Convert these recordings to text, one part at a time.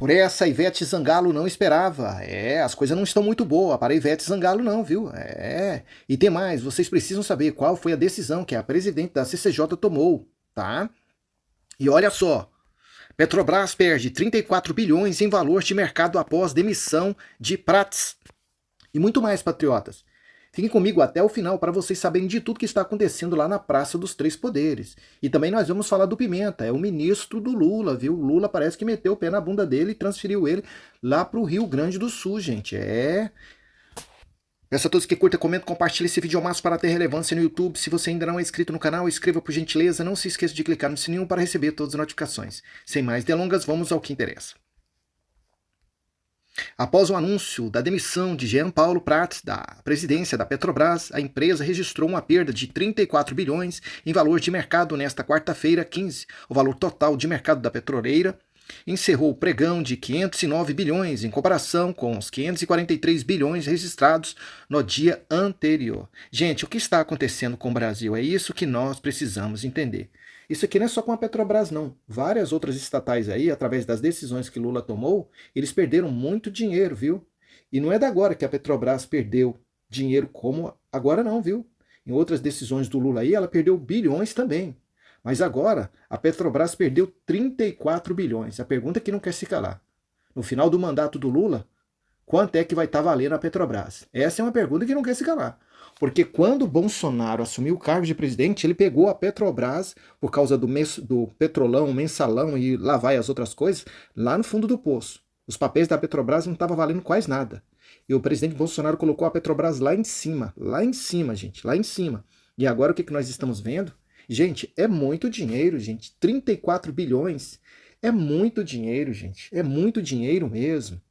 Por essa, Ivete Zangalo não esperava. As coisas não estão muito boas para Ivete Zangalo não, viu? E tem mais, vocês precisam saber qual foi a decisão que a presidente da CCJ tomou, tá? E olha só, Petrobras perde 34 bilhões em valor de mercado após demissão de Prats. E muito mais, patriotas. Fiquem comigo até o final para vocês saberem de tudo que está acontecendo lá na Praça dos Três Poderes. E também nós vamos falar do Pimenta, é o ministro do Lula, viu? O Lula parece que meteu o pé na bunda dele e transferiu ele lá para o Rio Grande do Sul, gente. Peço a todos que curtam, comentem, compartilhem esse vídeo ao máximo para ter relevância no YouTube. Se você ainda não é inscrito no canal, inscreva por gentileza. Não se esqueça de clicar no sininho para receber todas as notificações. Sem mais delongas, vamos ao que interessa. Após o anúncio da demissão de Jean Paulo Prats da presidência da Petrobras, a empresa registrou uma perda de 34 bilhões em valor de mercado nesta quarta-feira, 15. O valor total de mercado da petroleira encerrou o pregão de 509 bilhões, em comparação com os 543 bilhões registrados no dia anterior. Gente, o que está acontecendo com o Brasil? É isso que nós precisamos entender. Isso aqui não é só com a Petrobras, não. Várias outras estatais aí, através das decisões que Lula tomou, eles perderam muito dinheiro, viu? E não é da agora que a Petrobras perdeu dinheiro como agora não, viu? Em outras decisões do Lula aí, ela perdeu bilhões também. Mas agora, a Petrobras perdeu 34 bilhões. A pergunta é que não quer se calar. No final do mandato do Lula, quanto é que vai estar valendo a Petrobras? Essa é uma pergunta que não quer se calar. Porque quando o Bolsonaro assumiu o cargo de presidente, ele pegou a Petrobras, por causa do petrolão, mensalão e lá vai as outras coisas, lá no fundo do poço. Os papéis da Petrobras não estavam valendo quase nada. E o presidente Bolsonaro colocou a Petrobras lá em cima, gente, lá em cima. E agora o que nós estamos vendo? Gente, é muito dinheiro, gente. 34 bilhões. É muito dinheiro, gente. É muito dinheiro mesmo.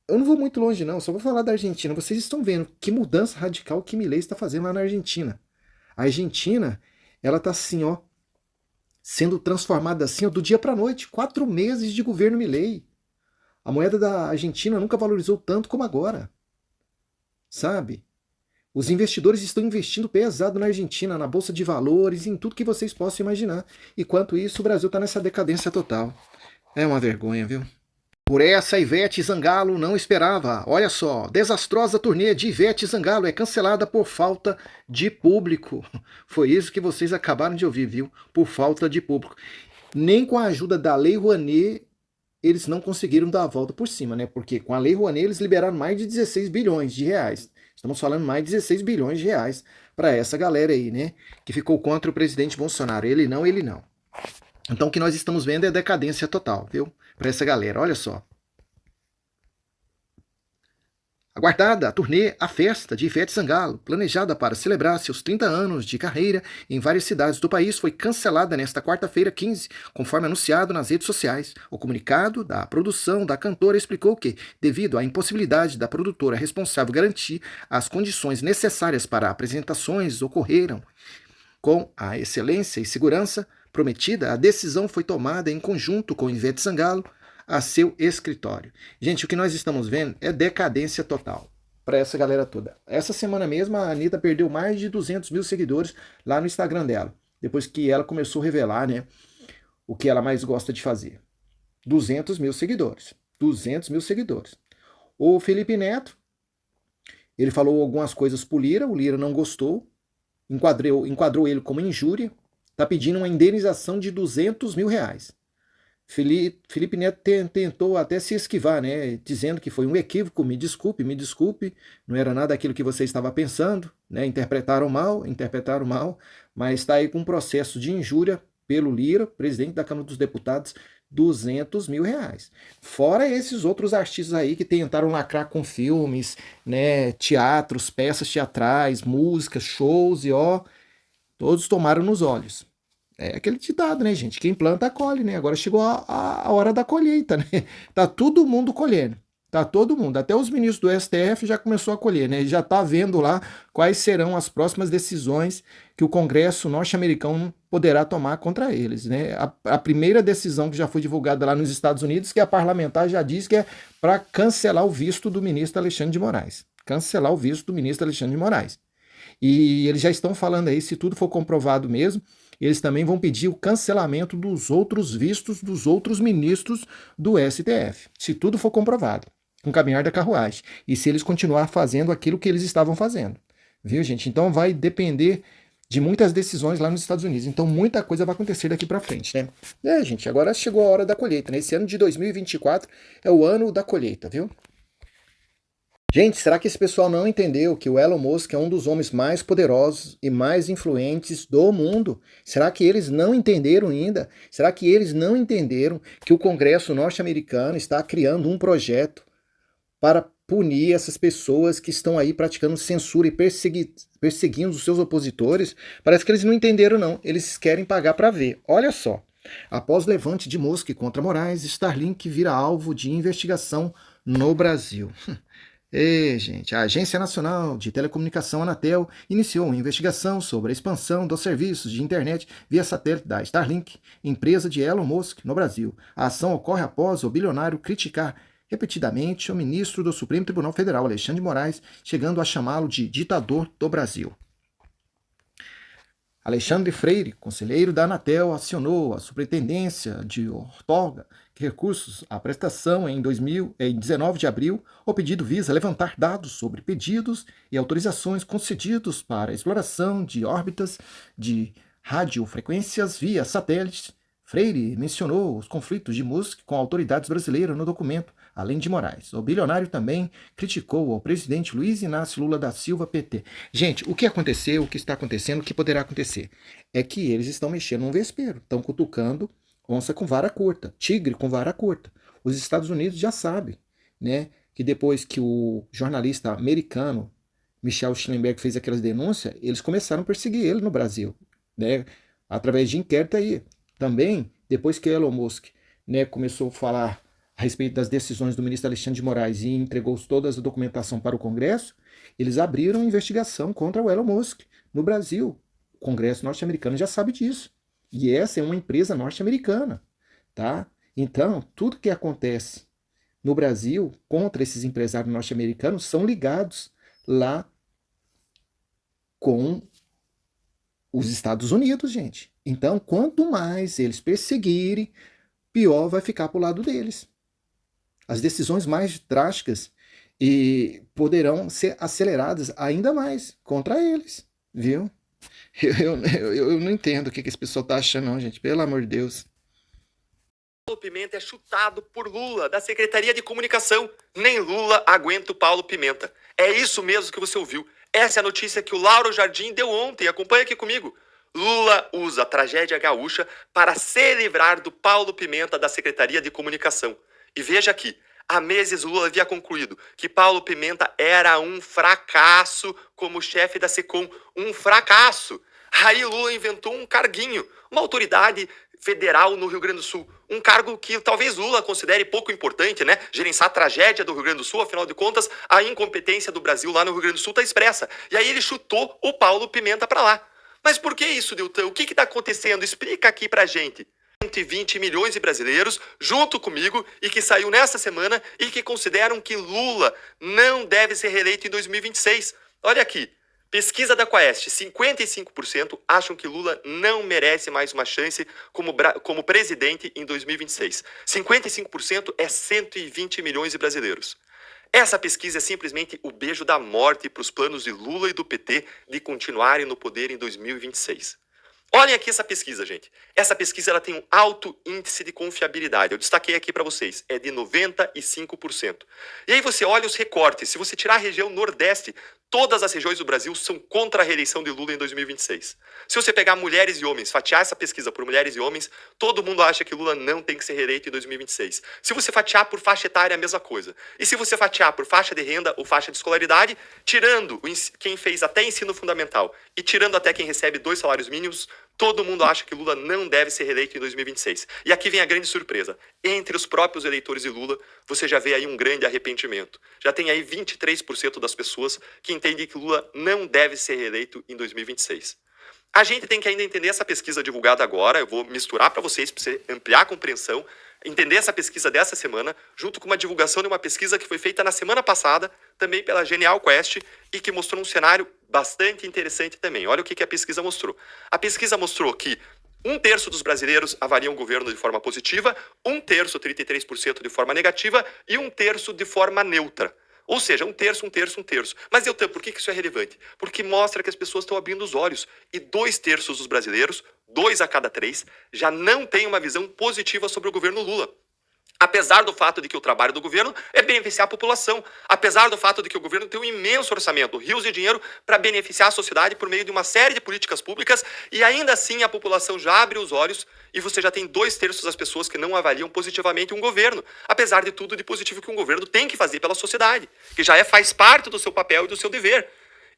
Eu não vou muito longe, não. Só vou falar da Argentina. Vocês estão vendo que mudança radical que Milei está fazendo lá na Argentina. A Argentina, ela está assim, ó, sendo transformada assim, ó, do dia para a noite. 4 meses de governo Milei. A moeda da Argentina nunca valorizou tanto como agora. Sabe? Os investidores estão investindo pesado na Argentina, na Bolsa de Valores, em tudo que vocês possam imaginar. Enquanto isso, o Brasil está nessa decadência total. É uma vergonha, viu? Por essa, Ivete Zangalo não esperava. Olha só, desastrosa turnê de Ivete Zangalo é cancelada por falta de público. Foi isso que vocês acabaram de ouvir, viu? Por falta de público. Nem com a ajuda da Lei Rouanet, eles não conseguiram dar a volta por cima, né? Porque com a Lei Rouanet eles liberaram mais de 16 bilhões de reais. Estamos falando mais de 16 bilhões de reais para essa galera aí, né? Que ficou contra o presidente Bolsonaro. Ele não, ele não. Então o que nós estamos vendo é decadência total, viu? Para essa galera, olha só. Aguardada a turnê A Festa de Ivete Zangalo, planejada para celebrar seus 30 anos de carreira em várias cidades do país, foi cancelada nesta quarta-feira 15, conforme anunciado nas redes sociais. O comunicado da produção da cantora explicou que, devido à impossibilidade da produtora responsável garantir as condições necessárias para apresentações ocorreram com a excelência e segurança prometida, a decisão foi tomada em conjunto com Ivete Zangalo a seu escritório. Gente, o que nós estamos vendo é decadência total para essa galera toda. Essa semana mesmo, a Anitta perdeu mais de 200 mil seguidores lá no Instagram dela, depois que ela começou a revelar, né, o que ela mais gosta de fazer. 200 mil seguidores. 200 mil seguidores. O Felipe Neto, ele falou algumas coisas pro Lira, o Lira não gostou, enquadrou ele como injúria, está pedindo uma indenização de 200 mil reais. Felipe Neto tentou até se esquivar, né, dizendo que foi um equívoco, me desculpe, não era nada aquilo que você estava pensando, né, interpretaram mal, mas está aí com um processo de injúria pelo Lira, presidente da Câmara dos Deputados, 200 mil reais. Fora esses outros artistas aí que tentaram lacrar com filmes, né, teatros, peças teatrais, músicas, shows e ó, todos tomaram nos olhos. É aquele ditado, né, gente? Quem planta, colhe, né? Agora chegou a hora da colheita, né? Tá todo mundo colhendo. Tá todo mundo. Até os ministros do STF já começou a colher, né? Já tá vendo lá quais serão as próximas decisões que o Congresso norte-americano poderá tomar contra eles, né? A primeira decisão que já foi divulgada lá nos Estados Unidos, que a parlamentar já diz que é para cancelar o visto do ministro Alexandre de Moraes. Cancelar o visto do ministro Alexandre de Moraes. E eles já estão falando aí, se tudo for comprovado mesmo, eles também vão pedir o cancelamento dos outros vistos dos outros ministros do STF, se tudo for comprovado, com o caminhar da carruagem, e se eles continuar fazendo aquilo que eles estavam fazendo. Viu, gente? Então vai depender de muitas decisões lá nos Estados Unidos. Então muita coisa vai acontecer daqui para frente, né? Gente, agora chegou a hora da colheita, né? Esse ano de 2024 é o ano da colheita, viu? Gente, será que esse pessoal não entendeu que o Elon Musk é um dos homens mais poderosos e mais influentes do mundo? Será que eles não entenderam ainda? Será que eles não entenderam que o Congresso norte-americano está criando um projeto para punir essas pessoas que estão aí praticando censura e perseguindo os seus opositores? Parece que eles não entenderam, não. Eles querem pagar para ver. Olha só. Após o levante de Musk contra Moraes, Starlink vira alvo de investigação no Brasil. Gente, a Agência Nacional de Telecomunicação, Anatel, iniciou uma investigação sobre a expansão dos serviços de internet via satélite da Starlink, empresa de Elon Musk, no Brasil. A ação ocorre após o bilionário criticar repetidamente o ministro do Supremo Tribunal Federal, Alexandre de Moraes, chegando a chamá-lo de ditador do Brasil. Alexandre Freire, conselheiro da Anatel, acionou a Superintendência de Outorga Recursos à Prestação em 19 de abril. O pedido visa levantar dados sobre pedidos e autorizações concedidos para a exploração de órbitas de radiofrequências via satélite. Freire mencionou os conflitos de Musk com autoridades brasileiras no documento, além de Moraes. O bilionário também criticou o presidente Luiz Inácio Lula da Silva, PT. Gente, o que aconteceu, o que está acontecendo, o que poderá acontecer? É que eles estão mexendo num vespeiro, estão cutucando onça com vara curta, tigre com vara curta. Os Estados Unidos já sabem, né, que depois que o jornalista americano Michel Schellenberg fez aquelas denúncias, eles começaram a perseguir ele no Brasil, né, através de inquérito aí. Também, depois que Elon Musk, né, começou a falar a respeito das decisões do ministro Alexandre de Moraes e entregou toda a documentação para o Congresso, eles abriram investigação contra o Elon Musk no Brasil. O Congresso norte-americano já sabe disso. E essa é uma empresa norte-americana, tá? Então, tudo que acontece no Brasil contra esses empresários norte-americanos são ligados lá com os Estados Unidos, gente. Então, quanto mais eles perseguirem, pior vai ficar para o lado deles. As decisões mais drásticas poderão ser aceleradas ainda mais contra eles, viu? Eu não entendo o que esse pessoal tá achando, não, gente. Pelo amor de Deus. Paulo Pimenta é chutado por Lula, da Secretaria de Comunicação. Nem Lula aguenta o Paulo Pimenta. É isso mesmo que você ouviu. Essa é a notícia que o Lauro Jardim deu ontem. Acompanha aqui comigo. Lula usa a tragédia gaúcha para se livrar do Paulo Pimenta da Secretaria de Comunicação. E veja aqui, há meses Lula havia concluído que Paulo Pimenta era um fracasso como chefe da SECOM. Um fracasso. Aí Lula inventou um carguinho, uma autoridade federal no Rio Grande do Sul. Um cargo que talvez Lula considere pouco importante, né? Gerenciar a tragédia do Rio Grande do Sul, afinal de contas, a incompetência do Brasil lá no Rio Grande do Sul está expressa. E aí ele chutou o Paulo Pimenta para lá. Mas por que isso, Dilton? O que está acontecendo? Explica aqui pra gente. 120 milhões de brasileiros, junto comigo, e que saiu nessa semana, e que consideram que Lula não deve ser reeleito em 2026. Olha aqui, pesquisa da Quaest, 55% acham que Lula não merece mais uma chance como presidente em 2026. 55% é 120 milhões de brasileiros. Essa pesquisa é simplesmente o beijo da morte para os planos de Lula e do PT de continuarem no poder em 2026. Olhem aqui essa pesquisa, gente. Essa pesquisa ela tem um alto índice de confiabilidade. Eu destaquei aqui para vocês. É de 95%. E aí você olha os recortes. Se você tirar a região Nordeste, todas as regiões do Brasil são contra a reeleição de Lula em 2026. Se você pegar mulheres e homens, fatiar essa pesquisa por mulheres e homens, todo mundo acha que Lula não tem que ser reeleito em 2026. Se você fatiar por faixa etária, é a mesma coisa. E se você fatiar por faixa de renda ou faixa de escolaridade, tirando quem fez até ensino fundamental e tirando até quem recebe 2 salários mínimos, todo mundo acha que Lula não deve ser reeleito em 2026. E aqui vem a grande surpresa. Entre os próprios eleitores de Lula, você já vê aí um grande arrependimento. Já tem aí 23% das pessoas que entendem que Lula não deve ser reeleito em 2026. A gente tem que ainda entender essa pesquisa divulgada agora. Eu vou misturar para vocês ampliar a compreensão. Entender essa pesquisa dessa semana, junto com uma divulgação de uma pesquisa que foi feita na semana passada, também pela Genial Quest, e que mostrou um cenário bastante interessante também. Olha o que a pesquisa mostrou. A pesquisa mostrou que 1/3 dos brasileiros avaliam o governo de forma positiva, 1/3, 33%, de forma negativa e 1/3 de forma neutra. Ou seja, 1/3, 1/3, 1/3. Mas, Deltan, por que isso é relevante? Porque mostra que as pessoas estão abrindo os olhos. E 2/3 dos brasileiros, 2 a cada 3, já não têm uma visão positiva sobre o governo Lula. Apesar do fato de que o trabalho do governo é beneficiar a população, apesar do fato de que o governo tem um imenso orçamento, rios de dinheiro para beneficiar a sociedade por meio de uma série de políticas públicas, e ainda assim a população já abre os olhos e você já tem 2/3 das pessoas que não avaliam positivamente um governo, apesar de tudo de positivo que um governo tem que fazer pela sociedade, que já faz parte do seu papel e do seu dever.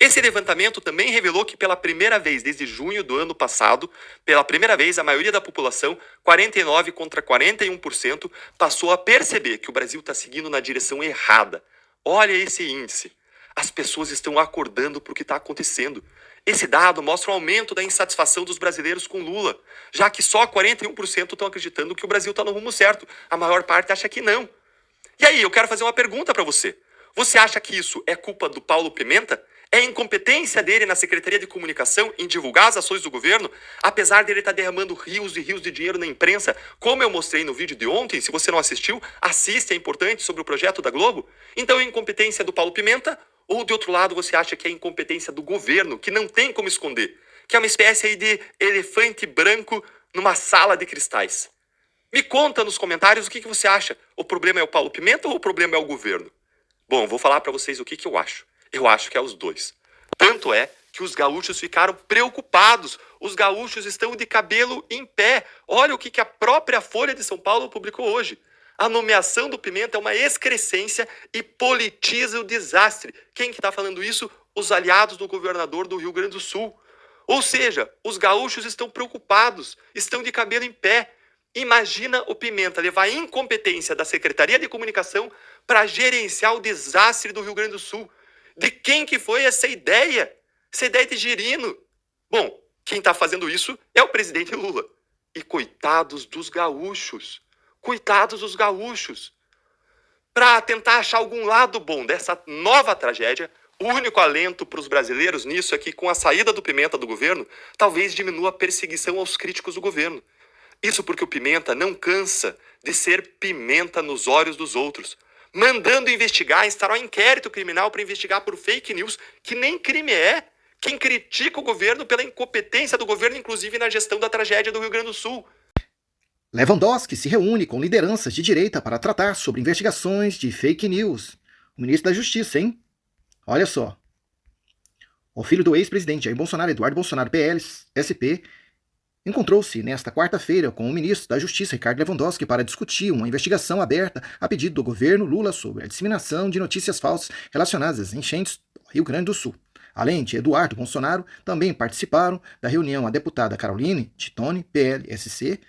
Esse levantamento também revelou que pela primeira vez desde junho do ano passado, pela primeira vez a maioria da população, 49% contra 41%, passou a perceber que o Brasil está seguindo na direção errada. Olha esse índice. As pessoas estão acordando para o que está acontecendo. Esse dado mostra um aumento da insatisfação dos brasileiros com Lula, já que só 41% estão acreditando que o Brasil está no rumo certo. A maior parte acha que não. E aí, eu quero fazer uma pergunta para você. Você acha que isso é culpa do Paulo Pimenta? É incompetência dele na Secretaria de Comunicação em divulgar as ações do governo, apesar dele estar derramando rios e rios de dinheiro na imprensa, como eu mostrei no vídeo de ontem? Se você não assistiu, assiste, é importante, sobre o projeto da Globo. Então é incompetência do Paulo Pimenta? Ou, de outro lado, você acha que é incompetência do governo, que não tem como esconder, que é uma espécie aí de elefante branco numa sala de cristais? Me conta nos comentários o que você acha. O problema é o Paulo Pimenta ou o problema é o governo? Bom, vou falar para vocês o que eu acho. Eu acho que é os dois. Tanto é que os gaúchos ficaram preocupados. Os gaúchos estão de cabelo em pé. Olha o que a própria Folha de São Paulo publicou hoje. A nomeação do Pimenta é uma excrescência e politiza o desastre. Quem que está falando isso? Os aliados do governador do Rio Grande do Sul. Ou seja, os gaúchos estão preocupados, estão de cabelo em pé. Imagina o Pimenta levar a incompetência da Secretaria de Comunicação para gerenciar o desastre do Rio Grande do Sul. De quem que foi essa ideia? Essa ideia de Girino. Bom, quem está fazendo isso é o presidente Lula. E coitados dos gaúchos. Coitados dos gaúchos. Para tentar achar algum lado bom dessa nova tragédia, o único alento para os brasileiros nisso é que, com a saída do Pimenta do governo, talvez diminua a perseguição aos críticos do governo. Isso porque o Pimenta não cansa de ser pimenta nos olhos dos outros, mandando investigar, instaurar um inquérito criminal para investigar por fake news, que nem crime é. Quem critica o governo pela incompetência do governo, inclusive na gestão da tragédia do Rio Grande do Sul. Lewandowski se reúne com lideranças de direita para tratar sobre investigações de fake news. O ministro da Justiça, hein? Olha só. O filho do ex-presidente Jair Bolsonaro, Eduardo Bolsonaro, PL, SP, encontrou-se nesta quarta-feira com o ministro da Justiça, Ricardo Lewandowski, para discutir uma investigação aberta a pedido do governo Lula sobre a disseminação de notícias falsas relacionadas às enchentes do Rio Grande do Sul. Além de Eduardo Bolsonaro, também participaram da reunião a deputada Caroline Titone, PL-SC,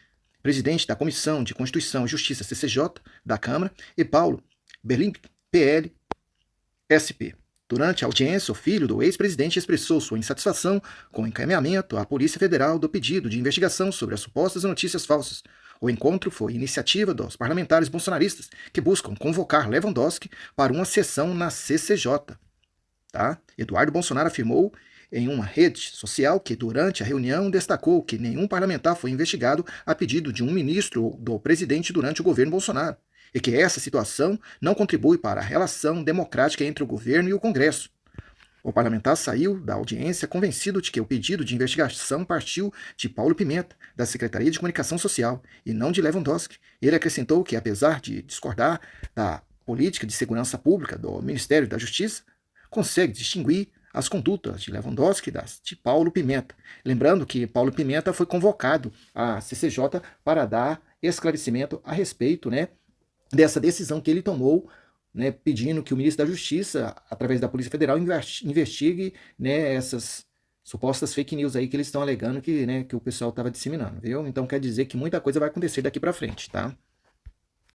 presidente da Comissão de Constituição e Justiça, CCJ, da Câmara, e Paulo Berling, PL-SP. Durante a audiência, o filho do ex-presidente expressou sua insatisfação com o encaminhamento à Polícia Federal do pedido de investigação sobre as supostas notícias falsas. O encontro foi iniciativa dos parlamentares bolsonaristas que buscam convocar Lewandowski para uma sessão na CCJ. Eduardo Bolsonaro afirmou em uma rede social que, durante a reunião, destacou que nenhum parlamentar foi investigado a pedido de um ministro do presidente durante o governo Bolsonaro, e que essa situação não contribui para a relação democrática entre o governo e o Congresso. O parlamentar saiu da audiência convencido de que o pedido de investigação partiu de Paulo Pimenta, da Secretaria de Comunicação Social, e não de Lewandowski. Ele acrescentou que, apesar de discordar da política de segurança pública do Ministério da Justiça, consegue distinguir as condutas de Lewandowski das de Paulo Pimenta. Lembrando que Paulo Pimenta foi convocado à CCJ para dar esclarecimento a respeito, dessa decisão que ele tomou, pedindo que o ministro da Justiça, através da Polícia Federal, investigue, essas supostas fake news aí que eles estão alegando que o pessoal estava disseminando, viu? Então quer dizer que muita coisa vai acontecer daqui para frente, tá?